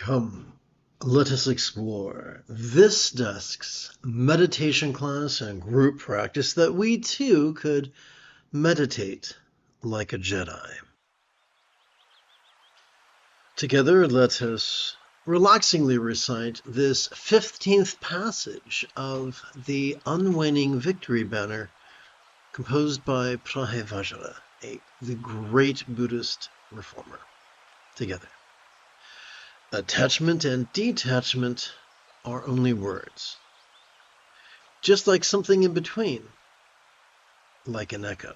Come, let us explore this Dusk's meditation class and group practice that we too could meditate like a Jedi. Together, let us relaxingly recite this 15th passage of the Unwaning Victory Banner composed by Vajra, the great Buddhist reformer. Together. Attachment and detachment are only words, just like something in between, like an echo.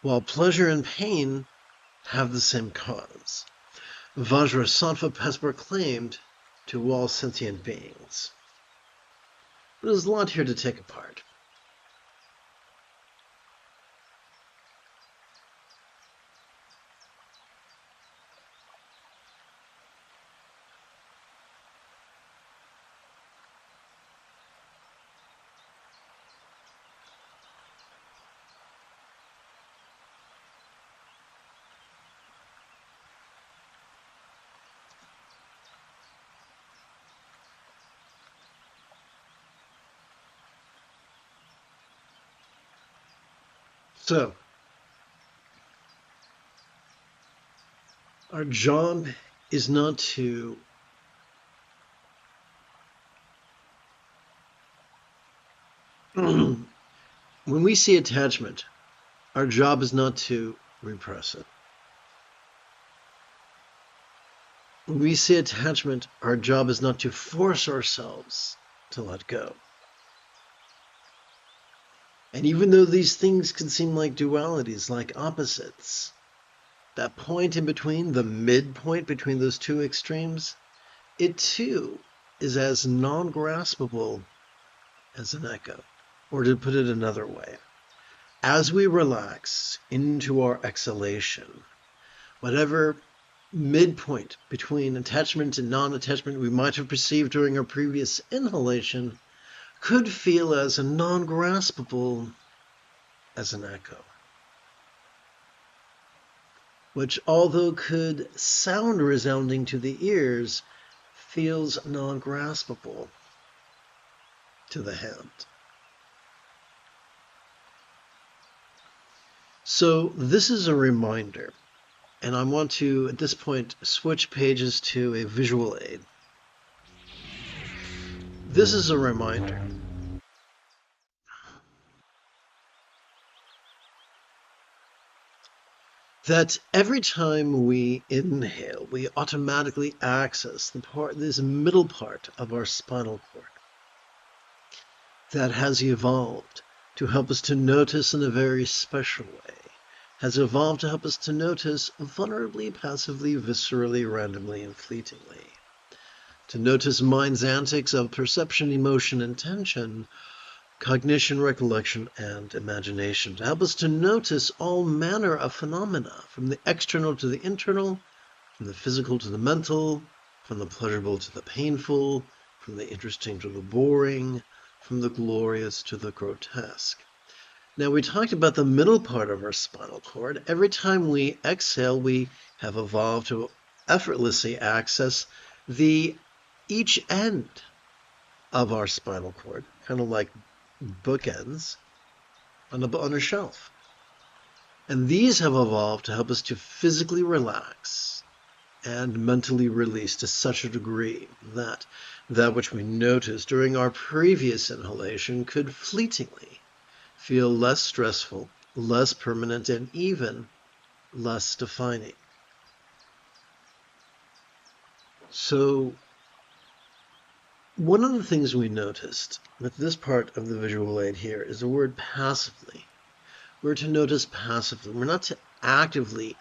While pleasure and pain have the same cause, Vajrasattva has proclaimed to all sentient beings. There's a lot here to take apart. So, our job is not to when we see attachment, our job is not to repress it. When we see attachment, our job is not to force ourselves to let go. And even though these things can seem like dualities, like opposites, that point in between, the midpoint between those two extremes, it too is as non-graspable as an echo. Or to put it another way, as we relax into our exhalation, whatever midpoint between attachment and non-attachment we might have perceived during our previous inhalation could feel as non-graspable as an echo, which, although could sound resounding to the ears, feels non-graspable to the hand. So this is a reminder, and I want to, at this point, switch pages to a visual aid. This is a reminder that every time we inhale, we automatically access this middle part of our spinal cord that has evolved to help us to notice in a very special way, has evolved to help us to notice vulnerably, passively, viscerally, randomly, and fleetingly. To notice mind's antics of perception, emotion, intention, cognition, recollection, and imagination. To help us to notice all manner of phenomena, from the external to the internal, from the physical to the mental, from the pleasurable to the painful, from the interesting to the boring, from the glorious to the grotesque. Now, we talked about the middle part of our spinal cord. Every time we exhale, we have evolved to effortlessly access each end of our spinal cord, kind of like bookends on a shelf. And these have evolved to help us to physically relax and mentally release to such a degree that that which we noticed during our previous inhalation could fleetingly feel less stressful, less permanent, and even less defining. So, one of the things we noticed with this part of the visual aid here is the word passively. We're to notice passively. We're not to actively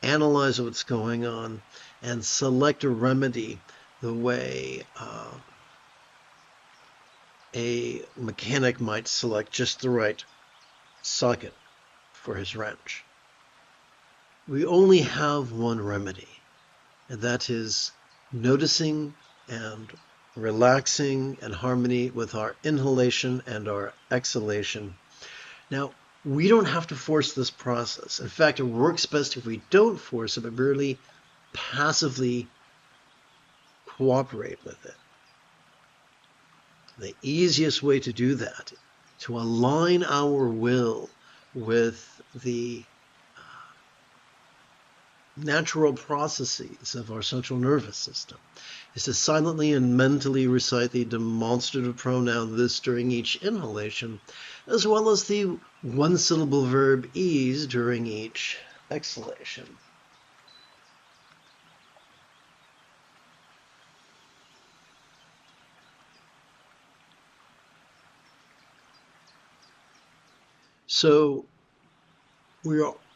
analyze what's going on and select a remedy the way a mechanic might select just the right socket for his wrench. We only have one remedy, and that is noticing and relaxing in harmony with our inhalation and our exhalation. Now, We don't have to force this process. In fact, it works best if we don't force it, but merely passively cooperate with it. The easiest way to do that, to align our will with the natural processes of our central nervous system, is to silently and mentally recite the demonstrative pronoun this during each inhalation, as well as the one-syllable verb ease during each exhalation. So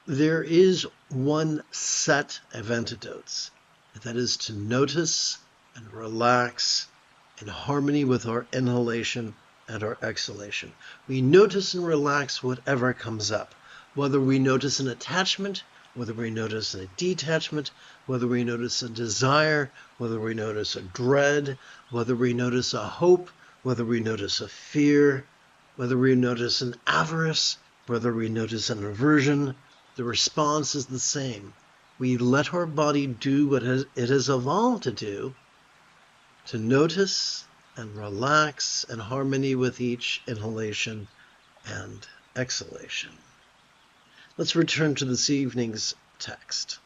there is one set of antidotes, and that is to notice and relax in harmony with our inhalation and our exhalation. We notice and relax whatever comes up, whether we notice an attachment, whether we notice a detachment, whether we notice a desire, whether we notice a dread, whether we notice a hope, whether we notice a fear, whether we notice an avarice, whether we notice an aversion. The response is the same. We let our body do what it has evolved to do, to notice and relax in harmony with each inhalation and exhalation. Let's return to this evening's text.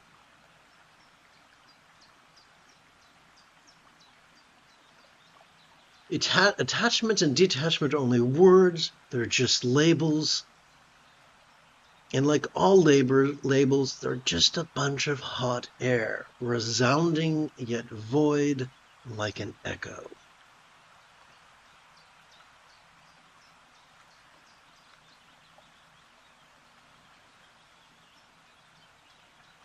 Attachment and detachment are only words. They're just labels. And like all labels, they're just a bunch of hot air, resounding yet void like an echo.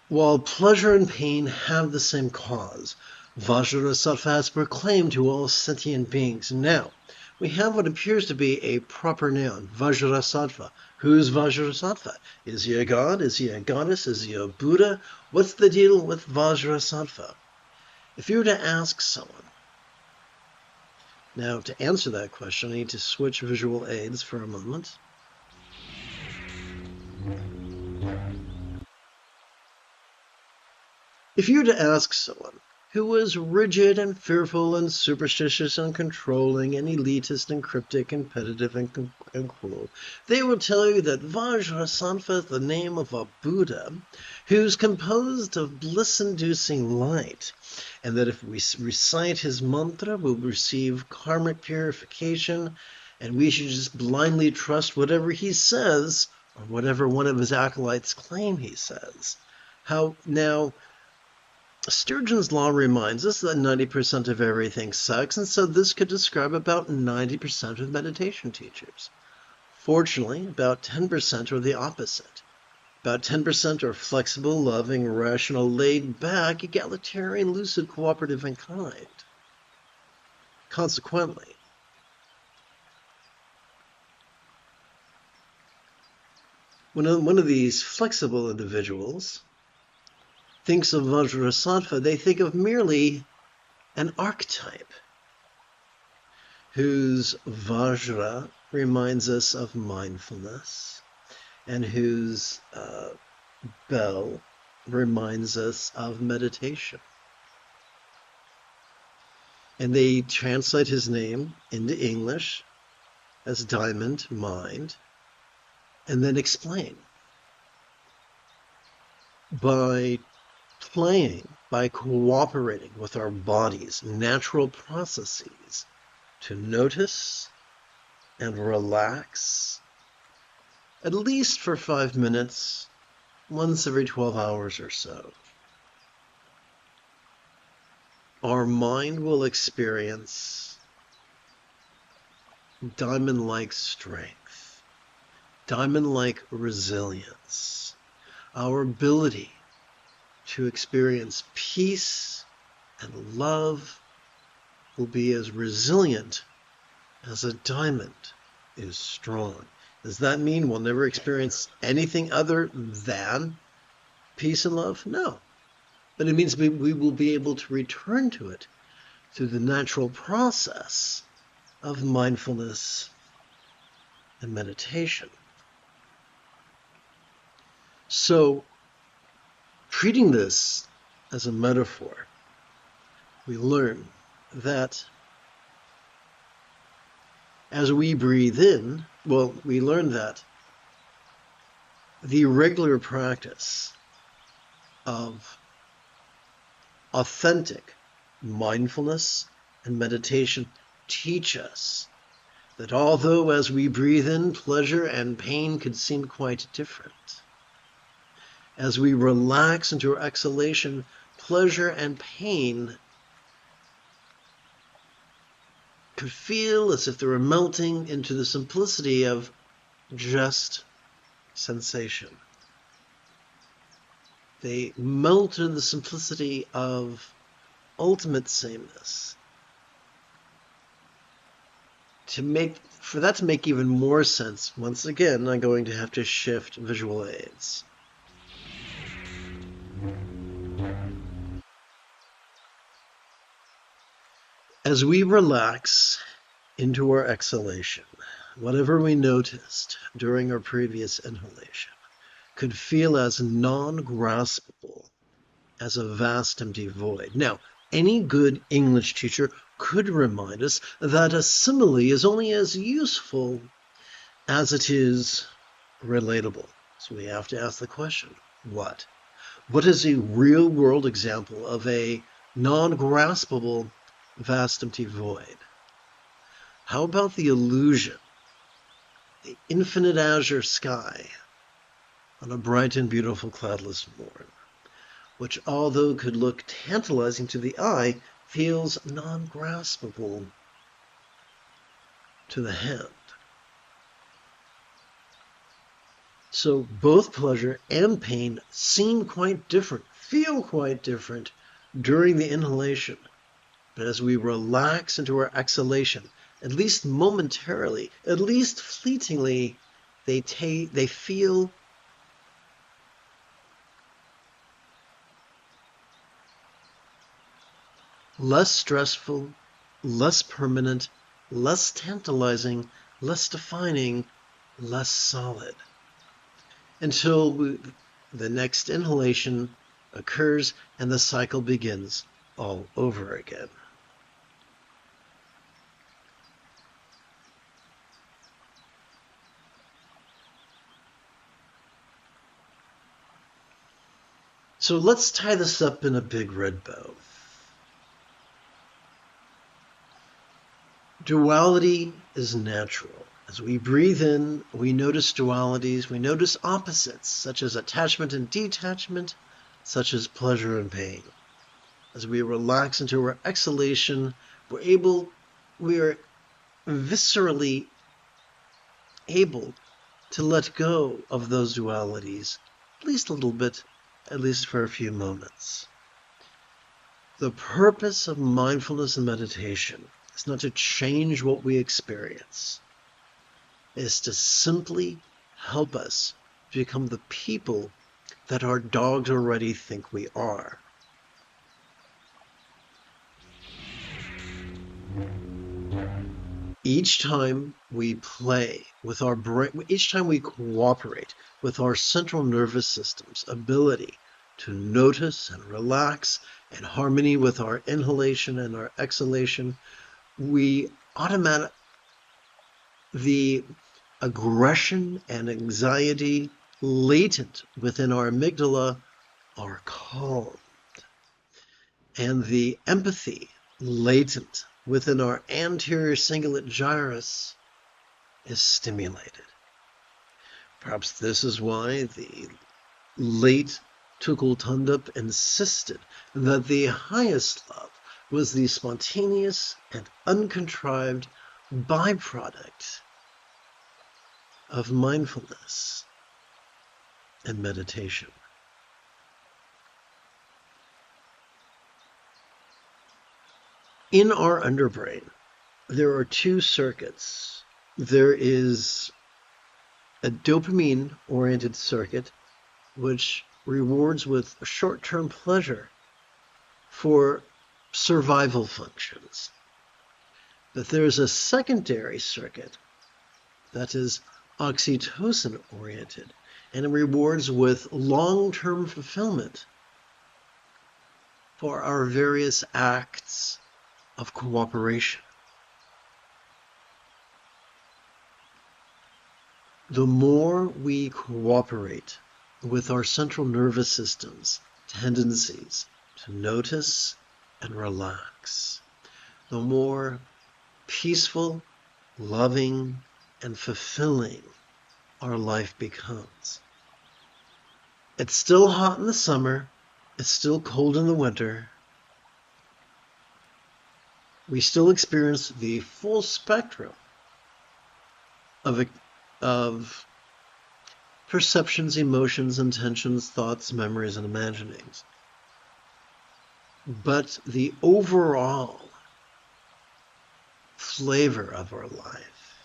While pleasure and pain have the same cause, Vajrasattva has proclaimed to all sentient beings. Now, we have what appears to be a proper noun, Vajrasattva. Who's Vajrasattva? Is he a god? Is he a goddess? Is he a Buddha? What's the deal with Vajrasattva? If you were to ask someone, now to answer that question, I need to switch visual aids for a moment. If you were to ask someone who was rigid and fearful and superstitious and controlling and elitist and cryptic, competitive and cruel, they will tell you that Vajrasattva is the name of a Buddha who's composed of bliss-inducing light, and that if we recite his mantra, we'll receive karmic purification, and we should just blindly trust whatever he says or whatever one of his acolytes claim he says. Now, Sturgeon's law reminds us that 90% of everything sucks, and so this could describe about 90% of meditation teachers. Fortunately, about 10% are the opposite. About 10% are flexible, loving, rational, laid-back, egalitarian, lucid, cooperative, and kind. Consequently, when one of these flexible individuals thinks of Vajrasattva, they think of merely an archetype whose Vajra reminds us of mindfulness and whose bell reminds us of meditation. And they translate his name into English as diamond, mind, and then explain. By playing, by cooperating with our body's natural processes to notice and relax, at least for 5 minutes, once every 12 hours or so, our mind will experience diamond-like strength, diamond-like resilience, our ability to experience peace and love will be as resilient as a diamond is strong. Does that mean we'll never experience anything other than peace and love? No. But it means we will be able to return to it through the natural process of mindfulness and meditation. So, treating this as a metaphor, we learn that as we breathe in, we learn that the regular practice of authentic mindfulness and meditation teach us that although as we breathe in, pleasure and pain could seem quite different, as we relax into our exhalation, pleasure and pain could feel as if they were melting into the simplicity of just sensation. They melt into the simplicity of ultimate sameness. For that to make even more sense, once again, I'm going to have to shift visual aids. As we relax into our exhalation, whatever we noticed during our previous inhalation could feel as non-graspable as a vast empty void. Now, any good English teacher could remind us that a simile is only as useful as it is relatable. So we have to ask the question, what? What is a real-world example of a non-graspable vast empty void? How about the illusion, the infinite azure sky on a bright and beautiful cloudless morn, which although could look tantalizing to the eye, feels non-graspable to the hand. So both pleasure and pain seem quite different, feel quite different during the inhalation. But as we relax into our exhalation, at least momentarily, at least fleetingly, they feel less stressful, less permanent, less tantalizing, less defining, less solid. Until the next inhalation occurs and the cycle begins all over again. So let's tie this up in a big red bow. Duality is natural. As we breathe in, we notice dualities, we notice opposites, such as attachment and detachment, such as pleasure and pain. As we relax into our exhalation, we are viscerally able to let go of those dualities, at least a little bit, at least for a few moments. The purpose of mindfulness and meditation is not to change what we experience. Is to simply help us become the people that our dogs already think we are. Each time we play with our brain, each time we cooperate with our central nervous system's ability to notice and relax in harmony with our inhalation and our exhalation, the aggression and anxiety latent within our amygdala are calmed, and the empathy latent within our anterior cingulate gyrus is stimulated. Perhaps this is why the late Tukul Tundup insisted that the highest love was the spontaneous and uncontrived byproduct of mindfulness and meditation. In our underbrain, there are two circuits. There is a dopamine-oriented circuit, which rewards with short-term pleasure for survival functions. But there's a secondary circuit that is oxytocin-oriented, and it rewards with long-term fulfillment for our various acts of cooperation. The more we cooperate with our central nervous system's tendencies to notice and relax, the more peaceful, loving, and fulfilling our life becomes. It's still hot in the summer. It's still cold in the winter. We still experience the full spectrum of perceptions, emotions, intentions, thoughts, memories, and imaginings. But the overall flavor of our life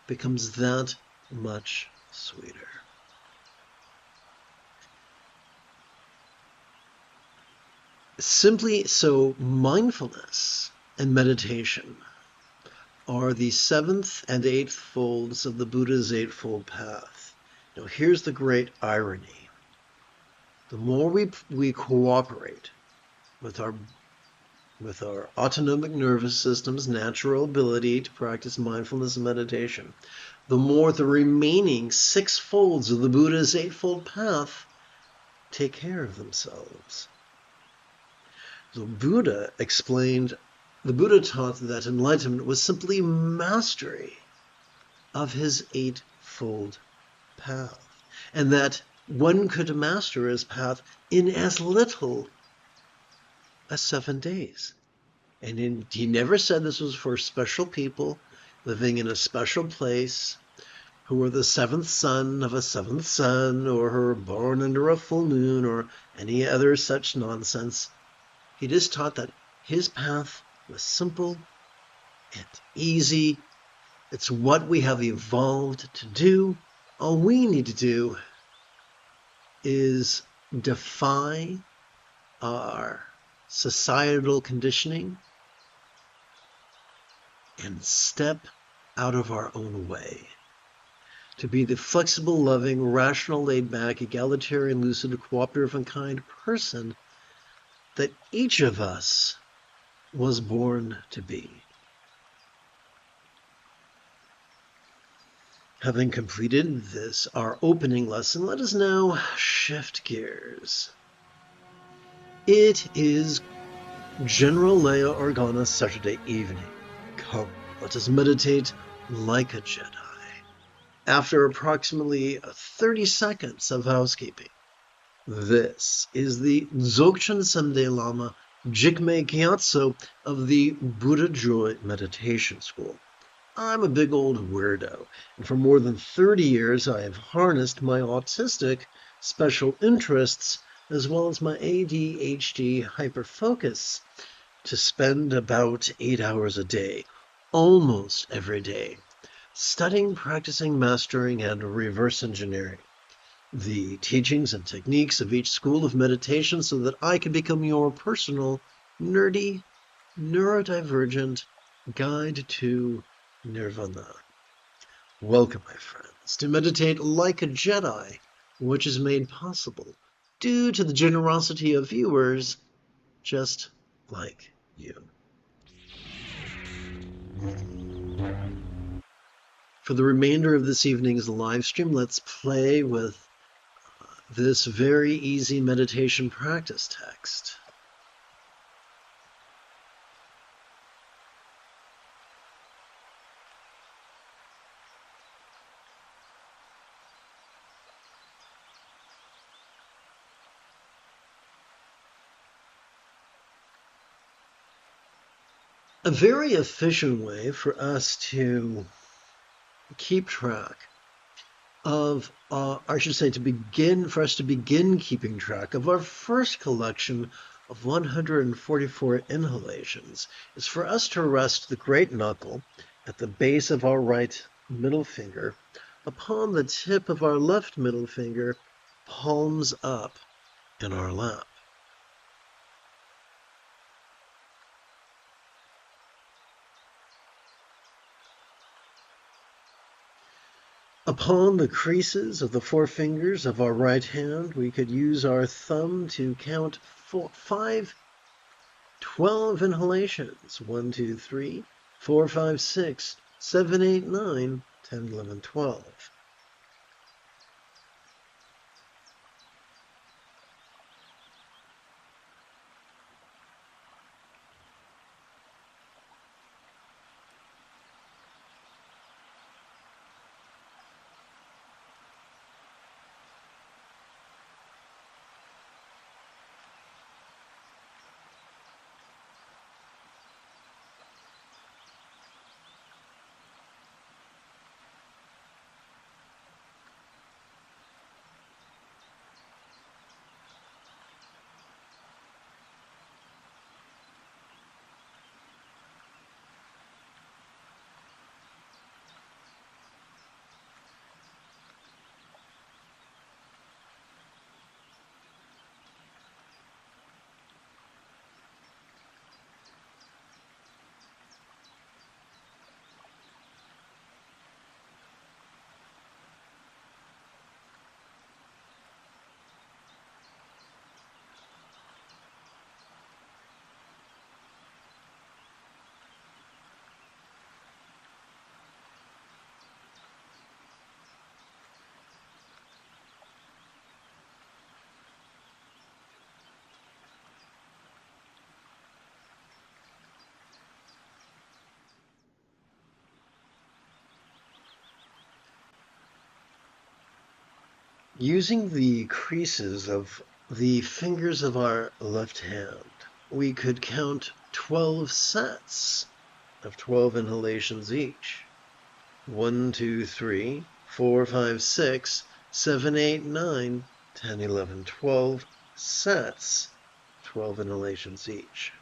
becomes that much sweeter. Simply so, mindfulness and meditation are the seventh and eighth folds of the Buddha's Eightfold Path. Now, here's the great irony. The more we cooperate with our autonomic nervous system's natural ability to practice mindfulness and meditation, the more the remaining six folds of the Buddha's Eightfold Path take care of themselves. The Buddha taught that enlightenment was simply mastery of his eightfold path, and that one could master his path in as little as 7 days. And he never said this was for special people living in a special place who were the seventh son of a seventh son, or who were born under a full moon, or any other such nonsense. He just taught that his path was simple and easy. It's what we have evolved to do. All we need to do is defy our societal conditioning and step out of our own way. To be the flexible, loving, rational, laid-back, egalitarian, lucid, cooperative, and kind person that each of us was born to be. Having completed this, our opening lesson, let us now shift gears. It is General Leia Organa Saturday evening. Come, let us meditate like a Jedi. After approximately 30 seconds of housekeeping, this is the Dzogchen Sende Lama Jigme Gyatso of the Buddha Joy Meditation School. I'm a big old weirdo, and for more than 30 years I have harnessed my autistic special interests as well as my ADHD hyperfocus to spend about 8 hours a day, almost every day, studying, practicing, mastering, and reverse engineering the teachings and techniques of each school of meditation so that I can become your personal, nerdy, neurodivergent guide to Nirvana. Welcome, my friends, to meditate like a Jedi, which is made possible due to the generosity of viewers just like you. For the remainder of this evening's live stream, let's play with this very easy meditation practice text. A very efficient way for us to keep track of, for us to begin keeping track of our first collection of 144 inhalations is for us to rest the great knuckle at the base of our right middle finger upon the tip of our left middle finger, palms up in our lap. Upon the creases of the four fingers of our right hand, we could use our thumb to count 12 inhalations. 1, 2, 3, 4, 5, 6, 7, 8, 9, 10, 11, 12. Using the creases of the fingers of our left hand, we could count 12 sets of 12 inhalations each. 1, 2, 3, 4, 5, 6, 7, 8, 9, 10, 11, 12 sets, 12 inhalations each.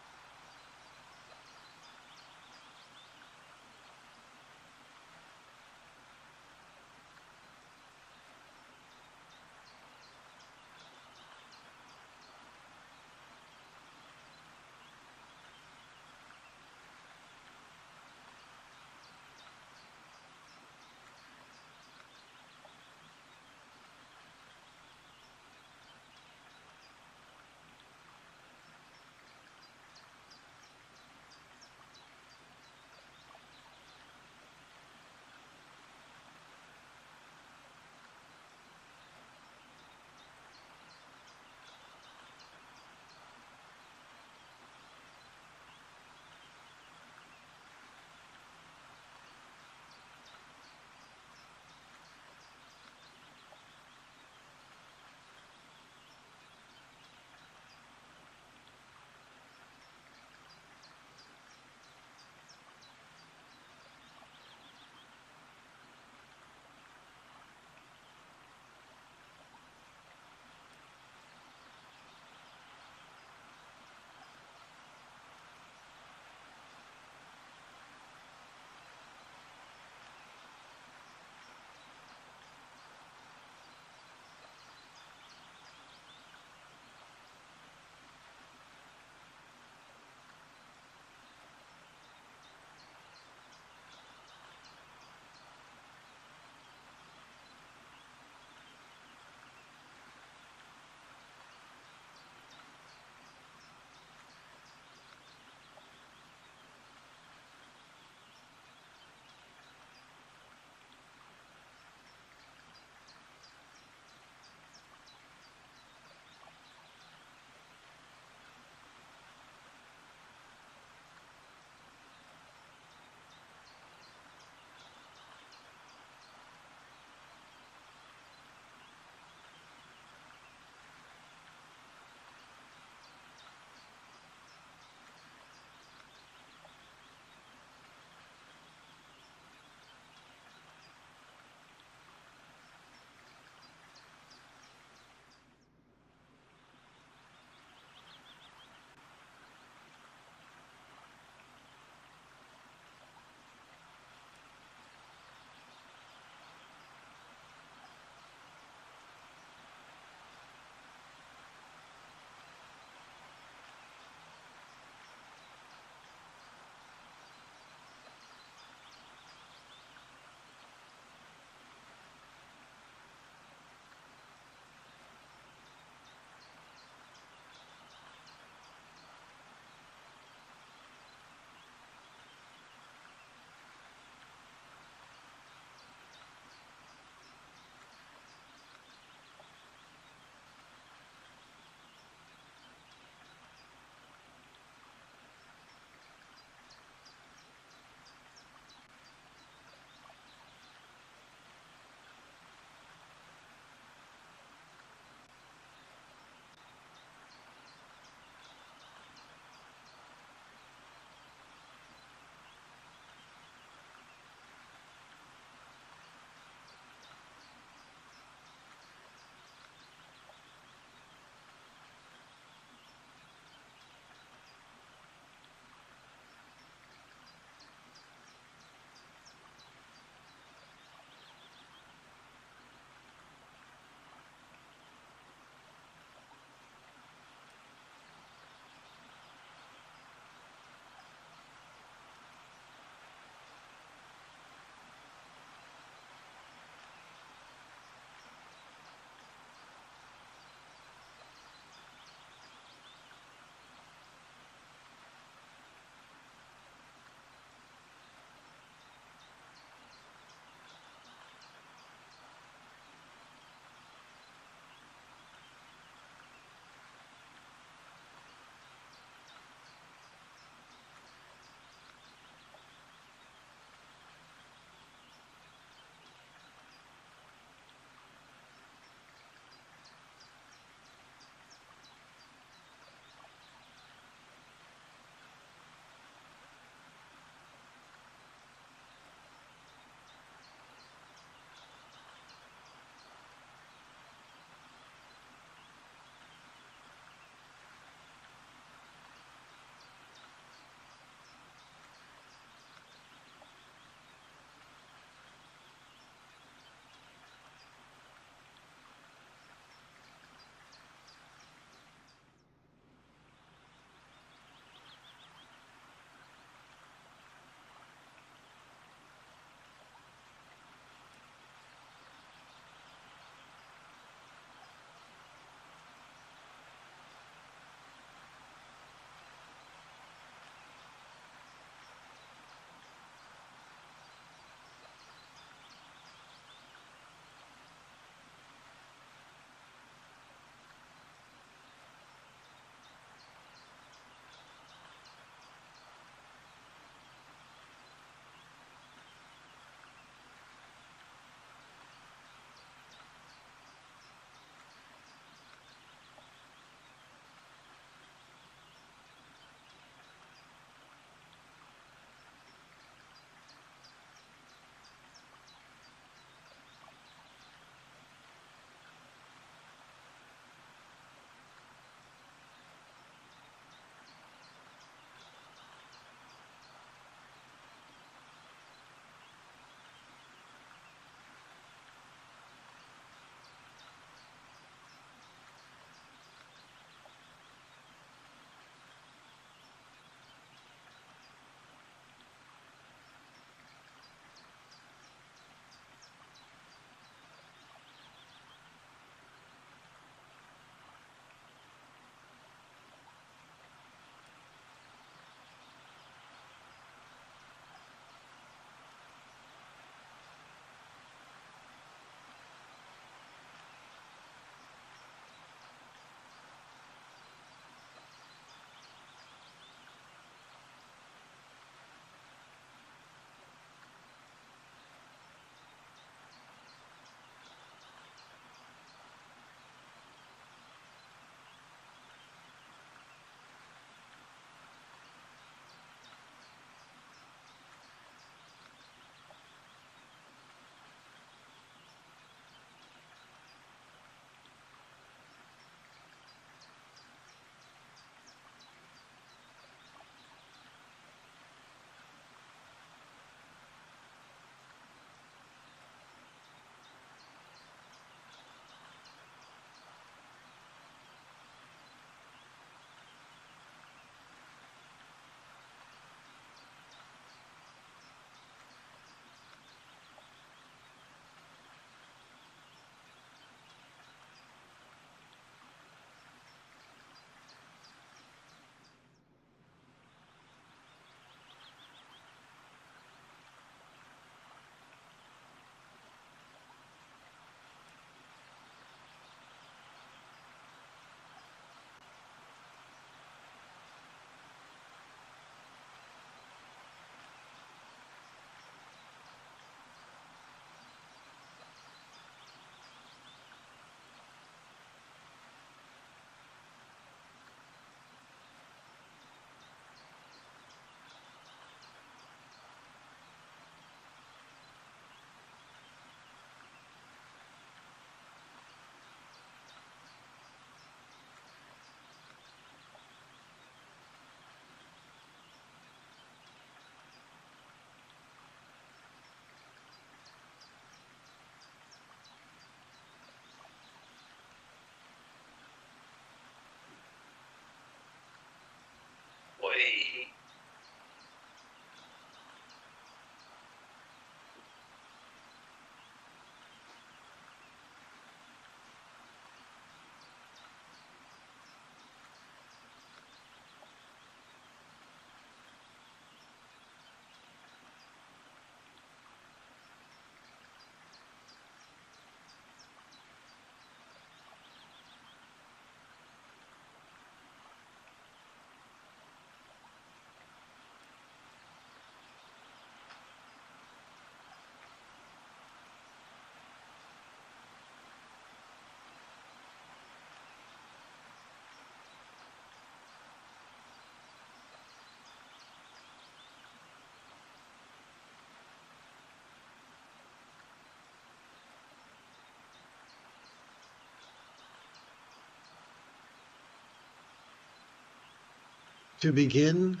To begin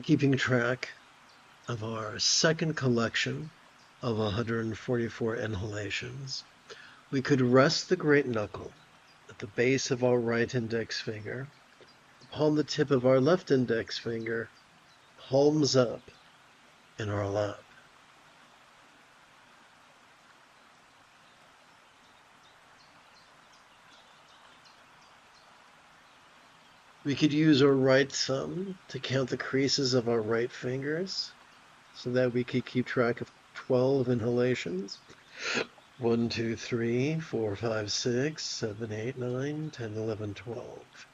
keeping track of our second collection of 144 inhalations, we could rest the great knuckle at the base of our right index finger upon the tip of our left index finger, palms up in our lap. We could use our right thumb to count the creases of our right fingers so that we could keep track of 12 inhalations. 1, 2, 3, 4, 5, 6, 7, 8, 9, 10, 11, 12.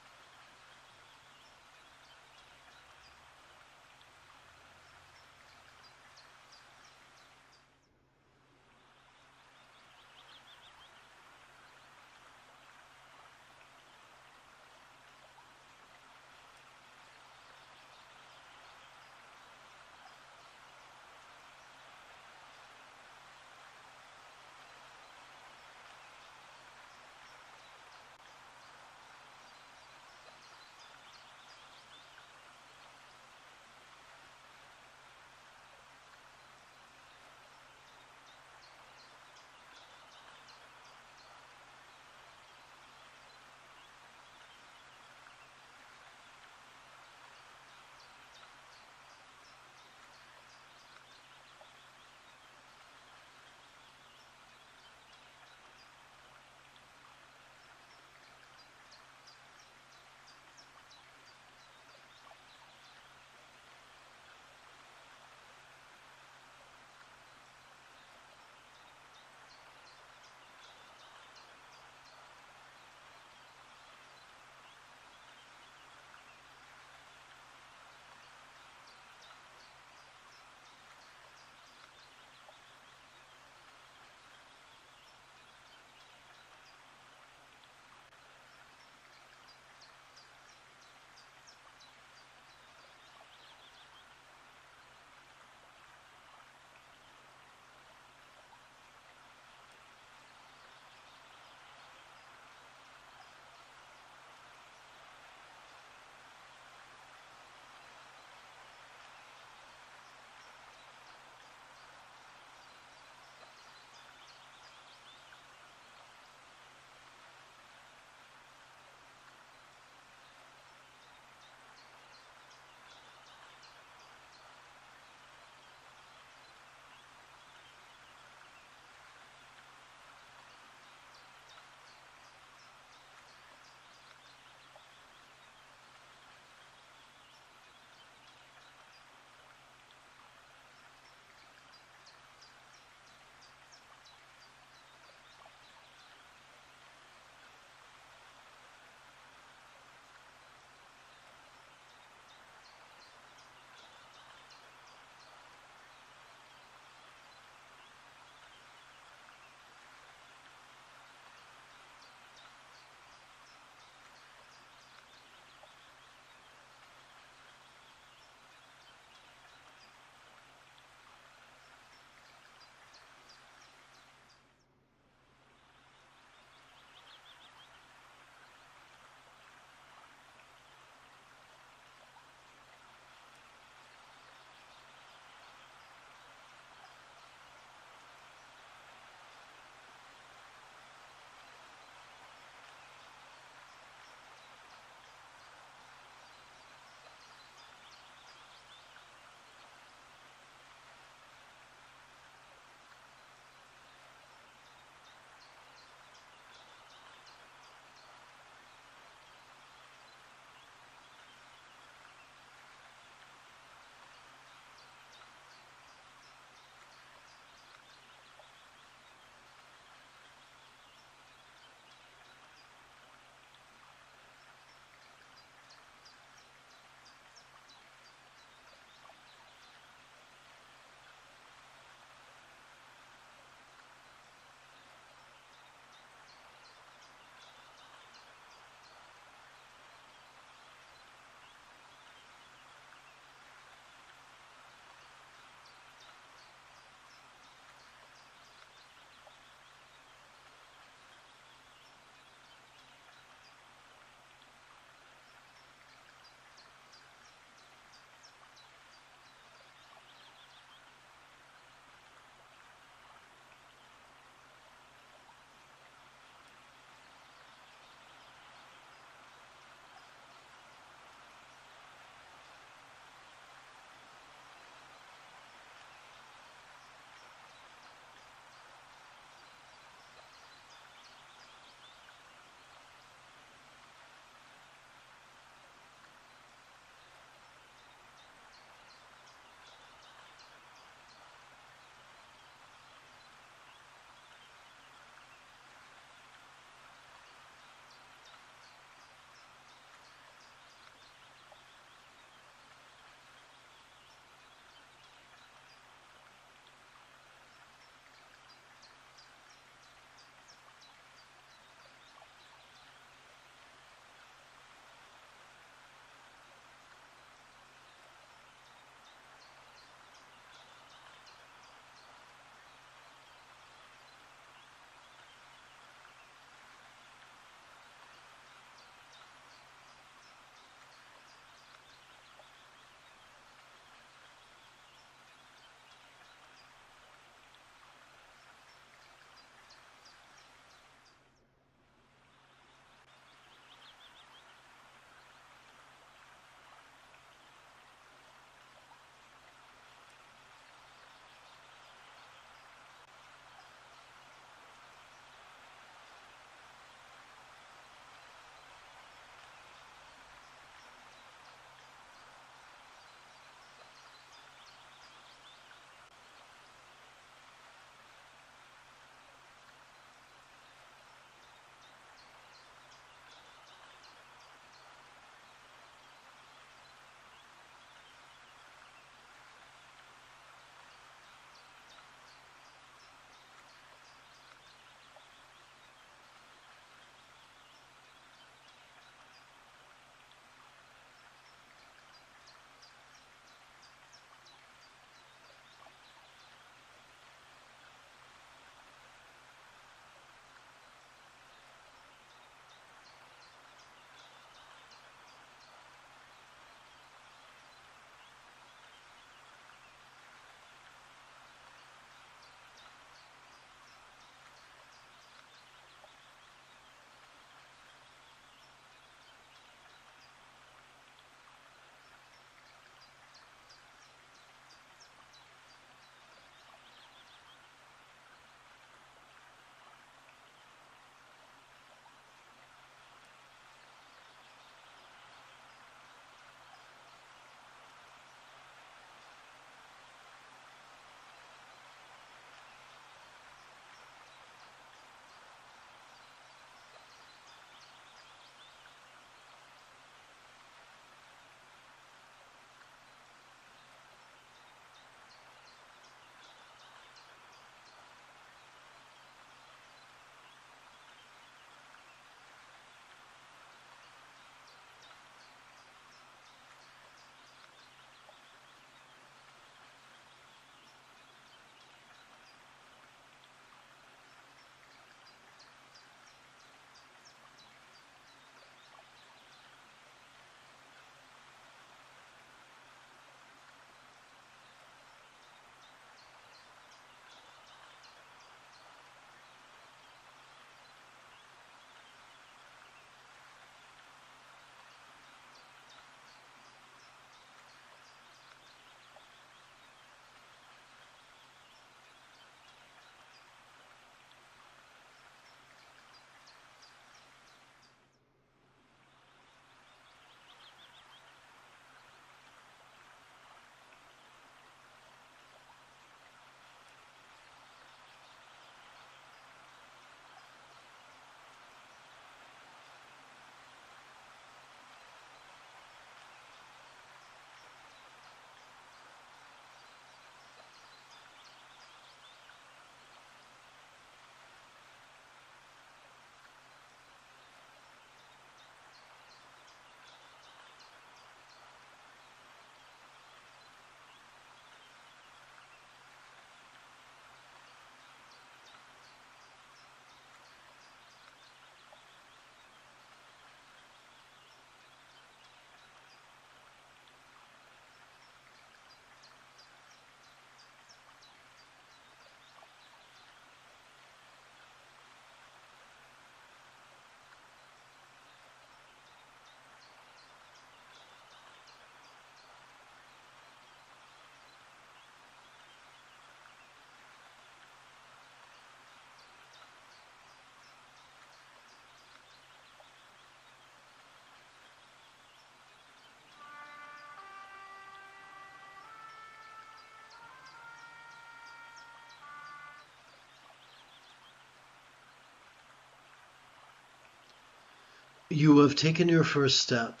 You have taken your first step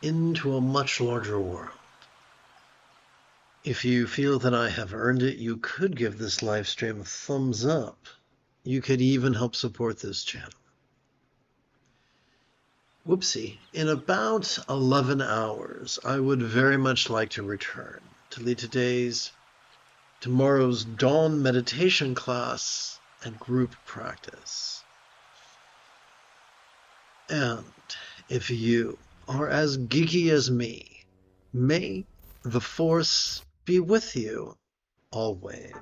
into a much larger world. If you feel that I have earned it, you could give this live stream a thumbs up. You could even help support this channel. Whoopsie. In about 11 hours, I would very much like to return to lead tomorrow's dawn meditation class and group practice. And if you are as geeky as me, may the Force be with you always.